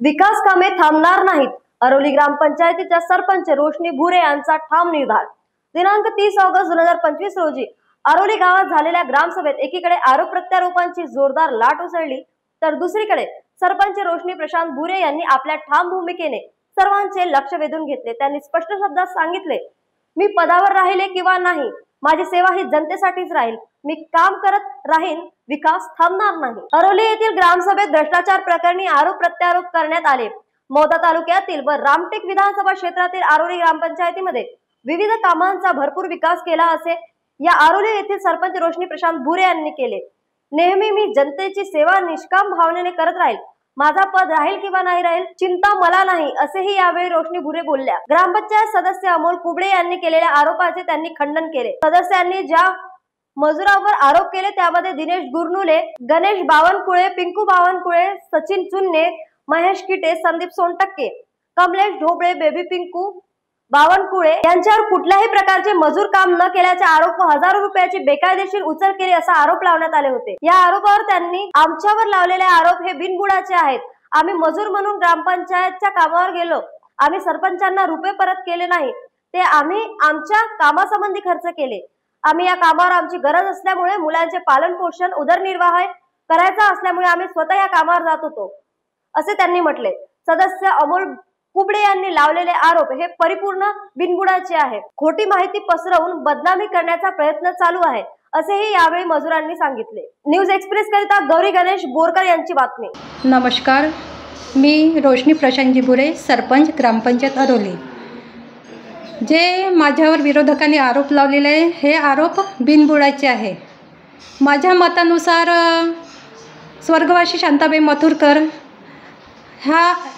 विकास कामे थांबणार नाहीत. अरोली ग्रामपंचायतीच्या सरपंच रोशनी भुरे यांचा ठाम निर्धार. दिनांक 30 ऑगस्ट 2025 रोजी अरोली गावात झालेल्या ग्रामसभेत एकीकडे आरोप प्रत्यारोपांची जोरदार लाट उसळली, तर दुसरीकडे सरपंच रोशनी प्रशांत भुरे यांनी आपल्या ठाम भूमिकेने सर्वांचे लक्ष वेधून घेतले. त्यांनी स्पष्ट शब्दात सांगितले, मी पदावर राहिले किंवा नाही, माझी सेवा ही जनतेसाठीच राहील. मी काम करत राहीन, विकास थांबणार नाही. अरोली येथील ग्रामसभेत भ्रष्टाचार प्रकरणी आरोप प्रत्यारोप करण्यात आले. मौदा तालुक्यातील व रामटेक विधानसभा क्षेत्रातील आरोली ग्रामपंचायतीमध्ये विविध कामांचा भरपूर विकास केला असे या आरोली येथील सरपंच रोशनी प्रशांत भुरे यांनी केले. नेहमी मी जनतेची सेवा निष्काम भावनेने करत राहील. माझा पद राहील किंवा नाही राहील चिंता मला नाही, असेही यावेळी रोशनी भुरे बोलल्या. ग्रामपंचायत सदस्य अमोल कुबडे यांनी केलेल्या आरोपाचे त्यांनी खंडन केले. सदस्यांनी ज्या मजुरांवर आरोप केले त्यामध्ये दिनेश गुरनुले, गणेश बावनकुळे, पिंकू बावनकुळे, सचिन चुन्ने, महेश किटे, संदीप सोनटक्के, कमलेश ढोबळे, बेबी पिंकू बावनकुळे यांच्यावर कुठल्याही प्रकारचे मजूर काम न केल्याचे आरोप व हजारो रुपयाची बेकायदेशीर उचल केली असा आरोप लावण्यात आले होते. या आरोपावर त्यांनी आमच्यावर लावलेले आरोप हे बिनबुडाचे आहेत. आम्ही मजूर म्हणून ग्रामपंचायतच्या कामावर गेलो. आम्ही सरपंचांना रुपये परत केले नाही, ते आम्ही आमच्या कामासंबंधी खर्च केले. आम्ही या कामावर आमची गरज असल्यामुळे, मुलांचे पालन पोषण उदरनिर्वाह करायचा असल्यामुळे आम्ही स्वतः या कामावर जात होतो, असे त्यांनी म्हटले. सदस्य अमोल कुबडे यांनी लावलेले आरोप हे परिपूर्ण बिनबुडाचे आहे. खोटी माहिती पसरवून बदनामी करण्याचा प्रयत्न चालू आहे, असेही यावेळी मजुरांनी सांगितले. न्यूज एक्सप्रेस करिता गौरी गणेश बोरकर यांची बातमी. नमस्कार, मी रोशनी प्रशांतजी भुरे, सरपंच ग्रामपंचायत अरोली. जे माझ्यावर विरोधकांनी आरोप लावलेले आहे हे आरोप बिनबुडाचे आहे. माझ्या मतानुसार स्वर्गवासी शांताबाई मथुरकर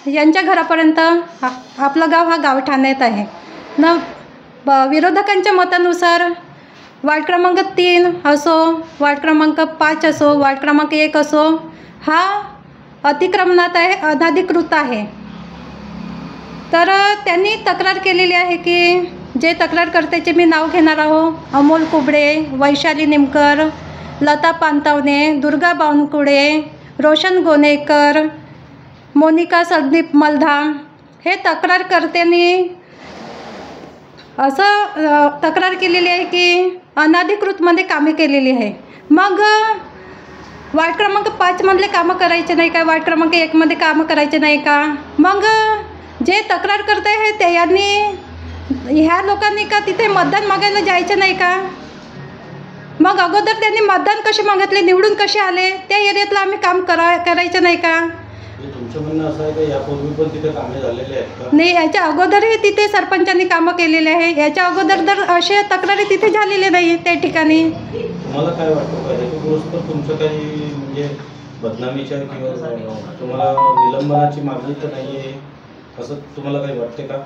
यांच्या घरापर्यंत आपलं गाव हा गावठाण्यात आहे विरोधकांच्या मतानुसार वार्ड क्रमांक 3 असो, वार्ड क्रमांक 5 असो, वार्ड क्रमांक 1 असो, हा अतिक्रमणात आहे, अनधिकृत आहे. तर त्यांनी तक्रार केलेली आहे की जे तक्रारकर्त्याचे मी नाव घेणार आहो, अमोल कुबडे, वैशाली निमकर, लता पानतावणे, दुर्गा बावनकुळे, रोशन गोनेकर, मोनिका संदीप मलधाम, हे तक्रारकर्त्यांनी असं तक्रार केलेली आहे की अनधिकृतमध्ये कामे केलेली आहे. मग वार्ड क्रमांक 5मधले कामं करायचे नाही का? वार्ड क्रमांक 1मध्ये कामं करायचे नाही का? मग जे तक्रार करत आहे ते यांनी ह्या लोकांनी का तिथे मतदान मागायला जायचं नाही का? मग अगोदर त्यांनी मतदान कसे मागितले, निवडून कसे आले, त्या एरियातलं आम्ही काम करायचं नाही का? तुमचं म्हणणं असं आहे की यापूर्वी पण तिथे कामे झालेले आहेत का? नाही, याच्या अगोदरही तिथे सरपंचांनी कामं केलेले आहे. याच्या अगोदर तर असे तक्रारी तिथे झालेले नाही त्या ठिकाणी. तुम्हाला काय वाटतं का हेतुपुरस्सर तुमचं काही म्हणजे बदनामीच्या किंवा तुम्हाला निलंबनाची मागणी तर नाही आहे असं तुम्हाला काही वाटते का?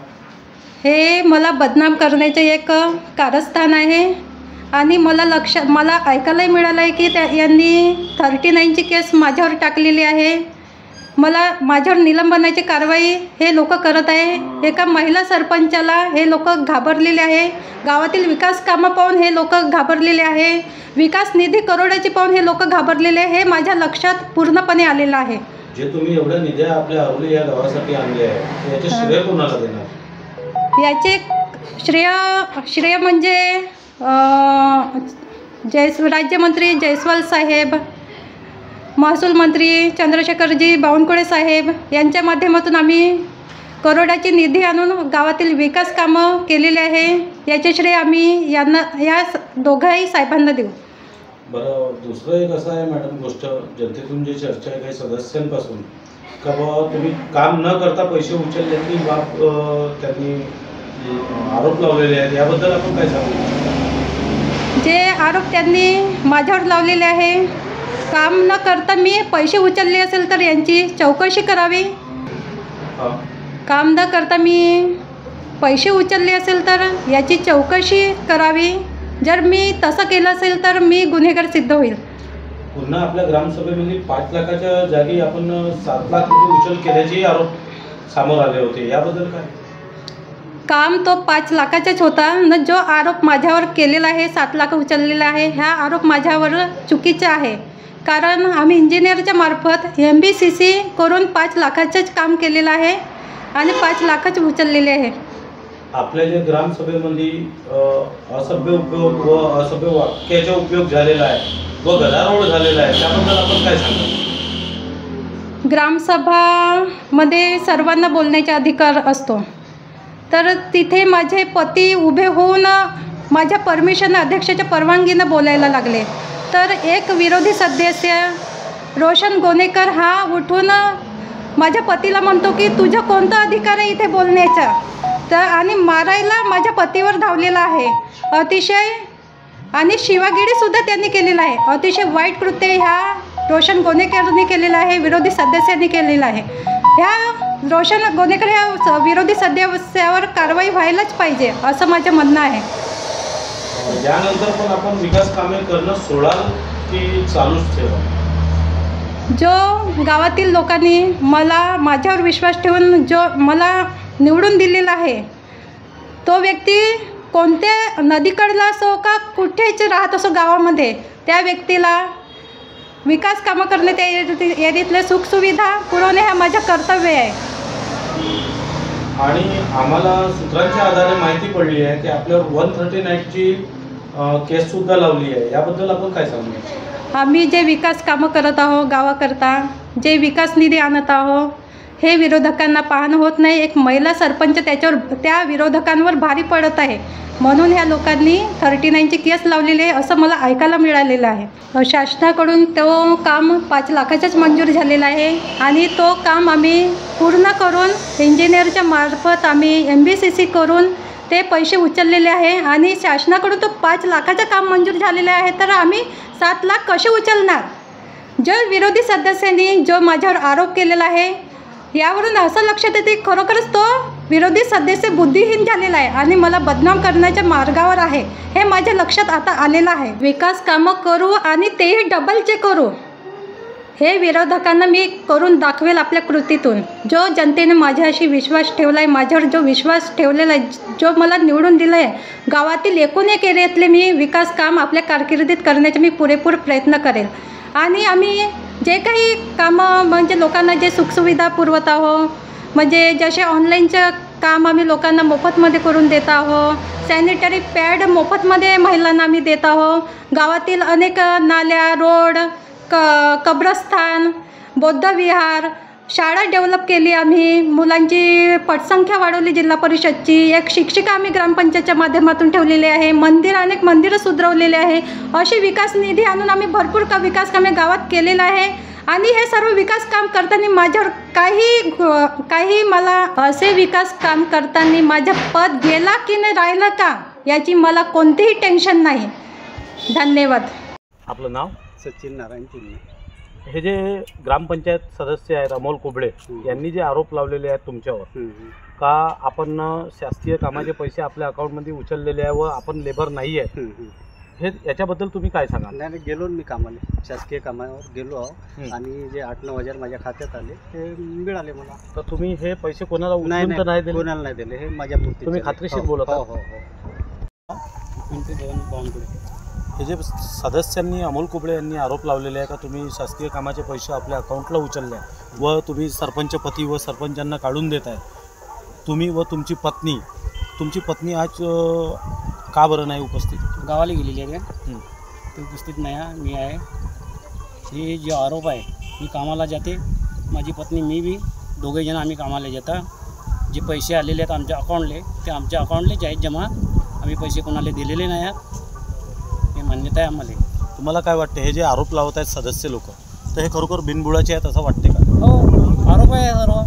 हे मला बदनाम करण्याचे एक कारस्थान आहे आणि मला ऐकायलाही मिळालं आहे की यांनी 39ची केस माझ्यावर टाकलेली आहे. माझ्यावर निलंबनाची कारवाई हे लोक करत आहे. एका महिला सरपंचाला हे लोक घाबरलेले आहे. गावातील विकास कामं पाहून हे लोक घाबरलेले आहे. विकास निधी करोडाची पाहून हे लोक घाबरलेले आहे. हे माझ्या लक्षात पूर्णपणे आलेलं आहे. जे तुम्ही एवढ्या निधी आपल्या अरोली या गावासाठी आणले आहे याचे श्रेय कोणाला देणार? याचे श्रेय म्हणजे राज्यमंत्री जयस्वाल साहेब, महसूल मंत्री चंद्रशेखरजी बावनकुळे साहेब यांच्या माध्यमातून आम्ही करोडाची निधी आणून गावातील विकास कामं केलेले आहे. याचे श्रेय आम्ही या दोघाही साहेबांना देऊ. बरं, दुसरं एक असं आहे मॅडम गोष्ट, जनतेतून जी चर्चा आहे काही सदस्यांपासून का बाबा तुम्ही काम न करता पैसे उचलल्याची बाब त्यांनी आरोप लावलेले आहेत, याबद्दल आपण काय सांगू? जे आरोप त्यांनी माझ्यावर लावलेले आहे, काम न करता मी पैसे उचलले असेल तर यांची चौकशी करावी. काम न करता मी पैसे उचलले असेल तर याची चौकशी करावी. जर मी तसं केलं असेल तर मी गुन्हेगार सिद्ध होईल. पुन्हा आपल्या ग्रामसभेमध्ये 5 लाखाच्या जागी आपण 7 लाख रुपये उचल केल्याचे आरोप समोर आले होते, याबद्दल काय? काम तो 5 लाखाचाच होता न. जो आरोप माझ्यावर केलेला आहे 7 लाख उचललेला आहे, हा आरोप माझ्यावर चुकीचा आहे. कारण आम्ही इंजिनिअरच्या मार्फत MBCC करून 5 लाखाचंच काम केलेलं आहे आणि 5 लाखच उचललेले आहे. आपल्या जे ग्रामसभेमध्ये असभ्य उपयोग व असभ्य वाक्याचा उपयोग झालेला आहे व गदारोळ झालेला आहे, त्याबद्दल आपण काय सांगाल? ग्रामसभामध्ये सर्वांना बोलण्याचा अधिकार असतो, तर तिथे माझे पती उभे होऊन माझ्या परमिशन अध्यक्षाच्या परवानगीनं बोलायला लागले. तर एक विरोधी सदस्य रोशन गोनेकर हा उठून माझ्या पतीला म्हणतो की तुझा कोणता अधिकार आहे इथे बोलण्याचा, तर आणि मारायला माझ्या पतीवर धावलेला आहे. अतिशय आणि शिवागिरीसुद्धा त्यांनी केलेला आहे. अतिशय वाईट कृत्य ह्या रोशन गोनेकरनी केलेलं आहे, विरोधी सदस्यांनी केलेलं आहे. ह्या रोशन गोनेकर ह्या विरोधी सदस्यावर कारवाई व्हायलाच पाहिजे असं माझं म्हणणं आहे. यानंतर पण आपण विकास कामे करणं सोडाल की चालूच ठेवा? जो गावातील लोकांनी माझ्यावर विश्वास ठेवून जो मला निवडून दिलेला आहे, तो व्यक्ती कोणत्या नदीकडला असो का कुठेच राहत असो गावामध्ये, त्या व्यक्तीला विकास कामं करणे, त्या एरियातल्या सुखसुविधा पुरवणे हा माझं कर्तव्य आहे. आणि आम्हाला सूत्रांच्या आधारे माहिती पडली आहे की आपल्यावर 139ची केससुद्धा लावली आहे, याबद्दल आपण काय सांगू? आम्ही जे विकास कामं करत आहोत गावाकरता, जे विकास निधी आणत आहोत, हे विरोधकांना पाहणं होत नाही. एक महिला सरपंच त्या विरोधकांवर भारी पडत आहे, म्हणून ह्या लोकांनी 39ची केस लावलेली आहे असं मला ऐकायला मिळालेलं आहे. शासनाकडून तो काम 5 लाखाचाच मंजूर झालेला आहे आणि तो काम आम्ही पूर्ण करून इंजिनिअरच्या मार्फत आम्ही MBCC करून ते पैसे उचललेले आहे आणि शासनाकडून तो 5 लाखाचं काम मंजूर झालेलं आहे, तर आम्ही 7 लाख कसे उचलणार? जो विरोधी सदस्यांनी जो माझ्यावर आरोप केलेला आहे, यावरून असं लक्षात येते खरोखरच तो विरोधी सदस्य बुद्धिहीन झालेला आहे आणि मला बदनाम करण्याच्या मार्गावर आहे, हे माझ्या लक्षात आता आलेलं आहे. विकास कामं करू आणि तेही डबलचे करू, हे विरोधकांना मी करून दाखवेल आपल्या कृतीतून. जो जनतेने माझ्याशी विश्वास ठेवला आहे, माझ्यावर जो विश्वास ठेवलेला आहे, जो मला निवडून दिलं आहे, गावातील एकूण एक एरियातले मी विकास काम आपल्या कारकिर्दीत करण्याचे मी पुरेपूर प्रयत्न करेल. आणि आम्ही जे काही कामं म्हणजे लोकांना जे सुखसुविधा पुरवत आहोत, म्हणजे जसे ऑनलाईनचं काम आम्ही लोकांना मोफतमध्ये करून देत आहोत, सॅनिटरी पॅड मोफतमध्ये महिलांना आम्ही देत आहोत, गावातील अनेक नाल्या, रोड, कब्रस्थान, बौद्धविहार, शाळा डेव्हलप केली आम्ही, मुलांची पटसंख्या वाढवली जिल्हा परिषदची, एक शिक्षिका आम्ही ग्रामपंचायतच्या माध्यमातून ठेवलेली आहे, अनेक मंदिरं सुधरवलेले आहे. अशी विकास निधी आणून आम्ही भरपूर विकास कामे गावात केलेलं आहे. आणि हे सर्व विकास काम करताना माझ्यावर काही मला असे विकास काम करताना माझं पद गेला की नाही राहिलं का याची मला कोणतीही टेन्शन नाही. धन्यवाद. आपलं नाव? सचिन नारायण चिन्हे. हे जे ग्रामपंचायत सदस्य आहेत अमोल कुबळे यांनी जे आरोप लावलेले आहेत तुमच्यावर का आपण शासकीय कामाचे पैसे आपल्या अकाउंटमध्ये उचललेले आहे व आपण लेबर नाही आहे, हे याच्याबद्दल तुम्ही काय सांगाल? नाही, गेलो मी कामाला, शासकीय कामावर गेलो आहो आणि जे 8-9 हजार माझ्या खात्यात आले ते मिळाले मला. तर तुम्ही हे पैसे कोणाला नाही दिले? कोणाला नाही दिले, हे माझ्या पुरते. तुम्ही खात्रीशीर बोलत आहात? हे जे सदस्यांनी अमोल कुबळे यांनी आरोप लावलेले आहे का तुम्ही शासकीय कामाचे पैसे आपल्या अकाउंटला उचलले आहे व तुम्ही सरपंच पती व सरपंचांना काढून देत आहे, तुम्ही व तुमची पत्नी आज का बरं नाही उपस्थित? गावाला गेलेली आहे ते उपस्थित नाही आहे, मी आहे. हे जे आरोप आहे, मी कामाला जाते, माझी पत्नी मी बी दोघेजण आम्ही कामाला जाता. जे पैसे आलेले आहेत आमच्या अकाउंटले ते आमच्या अकाउंटलेच आहेत जमा, आम्ही पैसे कोणाला दिलेले नाही आहेत, हे मान्यता आहे आम्हाला. तुम्हाला काय वाटते हे जे आरोप लावत आहेत सदस्य लोक, तर हे खरोखर बिनबुडाचे आहेत असं वाटते का? हो, आरोप आहे सर्व.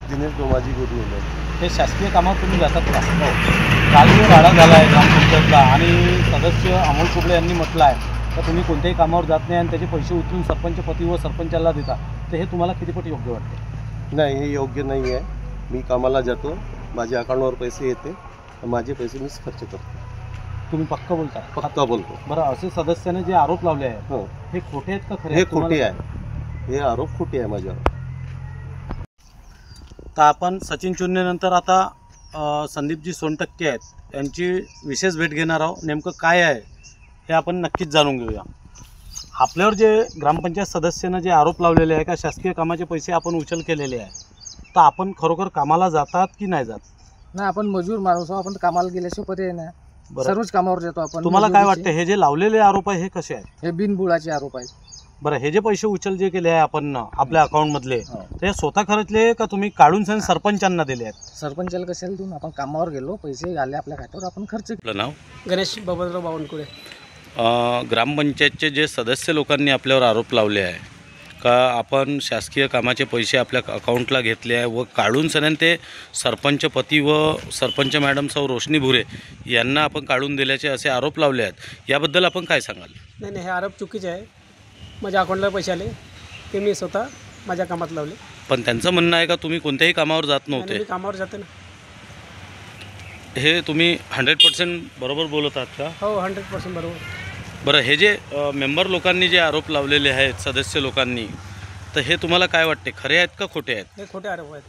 दिनेश गोमाजी गुरु. हे शासकीय कामावर तुम्ही जातात का? काल जो राडा झाला आहे ग्रामपंचायतला आणि सदस्य अमोल कुबळे यांनी म्हटलं आहे तर तुम्ही कोणत्याही कामावर जात नाही आणि त्याचे पैसे उचलून सरपंच पती व सरपंचाला देता, तर हे तुम्हाला कितीपट योग्य वाटते? नाही, हे योग्य नाही आहे. मी कामाला जातो, माझ्या अकाउंटवर पैसे येते, माझे पैसे मीच खर्च करतो. तुम्ही पक्का बोलता? पक्का बोलतो. बरं, असे सदस्याने जे आरोप लावले आहेत हो, हे खोटे आहेत का खरे? हे खोटे आहे, हे आरोप खोटे आहे माझ्यावर. तर आपण सचिन चुन्नेनंतर आता संदीपजी सोनटक्के आहेत यांची विशेष भेट घेणार आहोत. नेमकं काय आहे हे आपण नक्कीच जाणून घेऊया. आपल्यावर जे ग्रामपंचायत सदस्यानं जे आरोप लावलेले आहे का शासकीय कामाचे पैसे आपण उचल केलेले आहे, तर आपण खरोखर कामाला जातात की नाही जात? नाही, आपण मजूर माणूस आहोत, आपण कामाला गेल्याशिवाय पर्याय नाही. बरं, सर्वच कामावर जातो आपण. तुम्हाला काय मजुरीचे. वाटतं हे जे लावलेले आरोप आहे हे कसे आहेत? हे बिनबुडाचे आरोप आहेत. बरं, हे जे पैसे उचल जे केले आहे आपण आपल्या अकाउंटमधले, हो. ते स्वतः खर्चले का तुम्ही काढून सण सरपंचांना दिले आहेत? सरपंचाला कशाला देऊन आपण कामावर गेलो, पैसे आले आपल्या खात्यावर, आपण खर्च. आपलं नाव? गणेश बबनराव बावनकुळे. ग्रामपंचायतचे जे सदस्य लोकांनी आपल्यावर आरोप लावले आहे का आपण शासकीय कामाचे पैसे आपल्या अकाउंटला घेतले आहे व काढून सण ते सरपंच पती व सरपंच मॅडम सौ रोशनी भुरे यांना आपण काढून दिल्याचे असे आरोप लावले आहेत, याबद्दल आपण काय सांगाल? नाही, हे आरोप चुकीचे आहे. माझ्या अकाउंटला पैसे आले ते मी स्वतः माझ्या कामात लावले. पण त्यांचं म्हणणं आहे का तुम्ही कोणत्याही कामावर जात आणि नव्हते? मी कामावर जाते ना. हे तुम्ही 100% बरोबर बोलत आहात का? हो, 100% बरोबर. बरं, हे जे मेंबर लोकांनी जे आरोप लावलेले आहेत सदस्य लोकांनी, तर हे तुम्हाला काय वाटते, खरे आहेत का खोटे आहेत? हे खोटे आरोप आहेत.